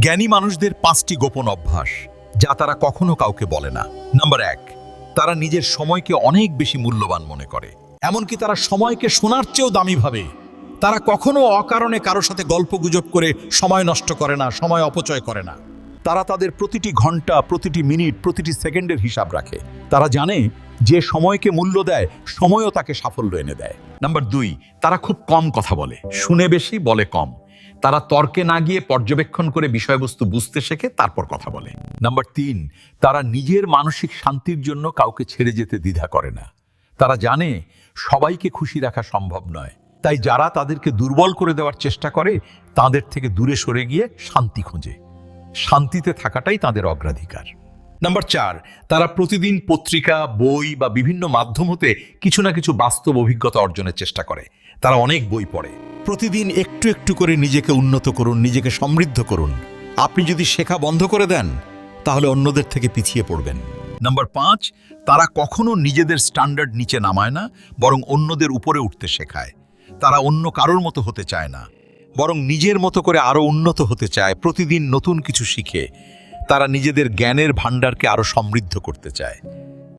জ্ঞানী মানুষদের 5টি গোপন অভ্যাস যা তারা কখনো কাউকে বলে না। নাম্বার 1, তারা নিজের সময়কে অনেক বেশি মূল্যবান মনে করে। এমনকি তারা সময়কে সোনার চেয়েও দামি ভাবে। তারা কখনো অকারণে কারো সাথে গল্পগুজব করে সময় নষ্ট করে না, সময় অপচয় করে না। তারা তাদের প্রতিটি ঘন্টা, প্রতিটি মিনিট, প্রতিটি সেকেন্ডের হিসাব রাখে। তারা জানে যে সময়কে মূল্য দেয়, সময়ও তাকে সাফল্য এনে দেয়। নাম্বার 2, তারা খুব কম কথা বলে, শুনে বেশি, বলে কম। তারা তর্কে না গিয়ে পর্যবেক্ষণ করে বিষয়বস্তু বুঝতে শেখে, তারপর কথা বলে। নাম্বার 3, তারা নিজের মানসিক শান্তির জন্য কাউকে ছেড়ে যেতে দ্বিধা করে না। তারা জানে সবাইকে খুশি রাখা সম্ভব নয়, তাই যারা তাদেরকে দুর্বল করে দেওয়ার চেষ্টা করে তাদের থেকে দূরে সরে গিয়ে শান্তি খোঁজে। শান্তিতে থাকাটাই তাদের অগ্রাধিকার। নাম্বার 4, তারা প্রতিদিন পত্রিকা, বই বা বিভিন্ন মাধ্যম হতে কিছু না কিছু বাস্তব অভিজ্ঞতা অর্জনের চেষ্টা করে। তারা অনেক বই পড়ে। প্রতিদিন একটু একটু করে নিজেকে উন্নত করুন, নিজেকে সমৃদ্ধ করুন। আপনি যদি শেখা বন্ধ করে দেন তাহলে অন্যদের থেকে পিছিয়ে পড়বেন। নাম্বার 5, তারা কখনো নিজেদের স্ট্যান্ডার্ড নিচে নামায় না, বরং অন্যদের উপরে উঠতে শেখায়। তারা অন্য কারোর মতো হতে চায় না, বরং নিজের মতো করে আরো উন্নত হতে চায়। প্রতিদিন নতুন কিছু শিখে তারা নিজেদের জ্ঞানের ভাণ্ডারকে আরো সমৃদ্ধ করতে চায়।